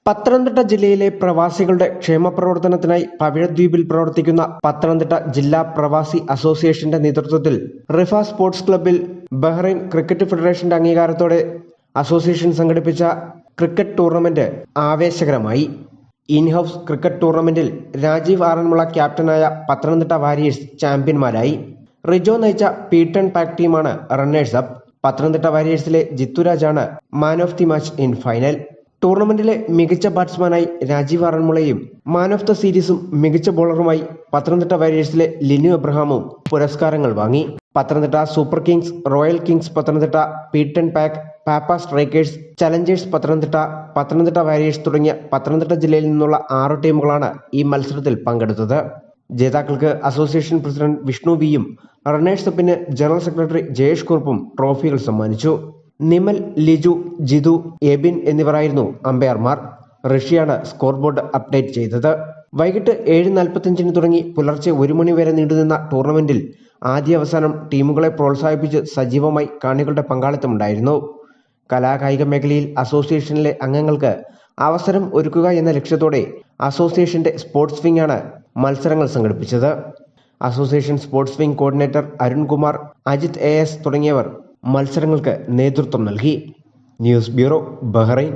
പത്തനംതിട്ട ജില്ലയിലെ പ്രവാസികളുടെ ക്ഷേമപ്രവർത്തനത്തിനായി പവിഴദ്വീപിൽ പ്രവർത്തിക്കുന്ന പത്തനംതിട്ട ജില്ലാ പ്രവാസി അസോസിയേഷന്റെ നേതൃത്വത്തിൽ റിഫ സ്പോർട്സ് ക്ലബ്ബിൽ ബഹ്റൈൻ ക്രിക്കറ്റ് ഫെഡറേഷന്റെ അംഗീകാരത്തോടെ അസോസിയേഷൻ സംഘടിപ്പിച്ച ക്രിക്കറ്റ് ടൂർണമെന്റ് ആവേശകരമായി. ഇൻ-ഹൗസ് ക്രിക്കറ്റ് ടൂർണമെന്റിൽ രാജീവ് ആറന്മുള ക്യാപ്റ്റനായ പത്തനംതിട്ട വാരിയേഴ്സ് ചാമ്പ്യന്മാരായി. റിജോ നയിച്ച പീറ്റൺ പാക്ക് ടീമാണ് റണ്ണേഴ്സ് അപ്പ്. പത്തനംതിട്ട വാരിയേഴ്സിലെ ജിത്തുരാജാണ് man of the match in final. ടൂർണമെന്റിലെ മികച്ച ബാറ്റ്സ്മാനായി രാജീവ് ആറന്മുളയും മാൻ ഓഫ് ദ സീരീസും മികച്ച ബോളറുമായി പത്തനംതിട്ട വാരിയേഴ്സിലെ ലിനു എബ്രഹാമും പുരസ്കാരങ്ങൾ വാങ്ങി. Pathanamthitta Super Kings, Royal Kings Pathanamthitta, Peyton Pack, Pappa Strikers, Challengers Pathanamthitta, Pathanamthitta warriors തുടങ്ങിയ പത്തനംതിട്ട ജില്ലയിൽ നിന്നുള്ള 6 ടീമുകളാണ് ഈ മത്സരത്തിൽ പങ്കെടുത്തത്. ജേതാക്കൾക്ക് അസോസിയേഷൻ പ്രസിഡന്റ് വിഷ്ണു വിയും റണ്ണേഴ്സ് അപ്പിന് ജനറൽ സെക്രട്ടറി ജയേഷ് കുറുപ്പും ട്രോഫികൾ സമ്മാനിച്ചു. നിമൽ, ലിജു, ജിതു, എബിൻ എന്നിവരായിരുന്നു അമ്പയർമാർ. ഋഷിയാണ് സ്കോർ ബോർഡ് അപ്ഡേറ്റ് ചെയ്തത്. വൈകിട്ട് 7:45 തുടങ്ങി പുലർച്ചെ 1 മണി വരെ നീണ്ടുനിന്ന ടൂർണമെന്റിൽ ആദ്യ അവസാനം ടീമുകളെ പ്രോത്സാഹിപ്പിച്ച് സജീവമായി കാണികളുടെ പങ്കാളിത്തമുണ്ടായിരുന്നു. കലാകായിക മേഖലയിൽ അസോസിയേഷനിലെ അംഗങ്ങൾക്ക് അവസരം ഒരുക്കുക എന്ന ലക്ഷ്യത്തോടെ അസോസിയേഷന്റെ സ്പോർട്സ് വിംഗ് ആണ് മത്സരങ്ങൾ സംഘടിപ്പിച്ചത്. Association sports wing coordinator Arunkumar, Ajith AS തുടങ്ങിയവർ മത്സരങ്ങൾക്ക് നേതൃത്വം നൽകി. News bureau, Bahrain.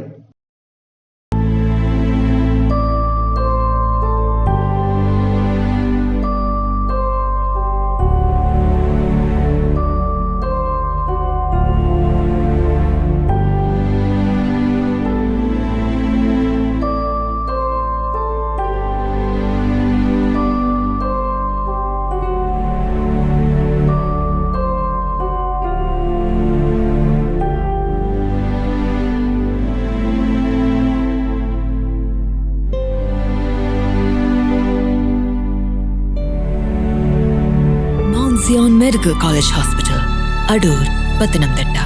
Zion Medical College Hospital, Adur, Pathanamthitta.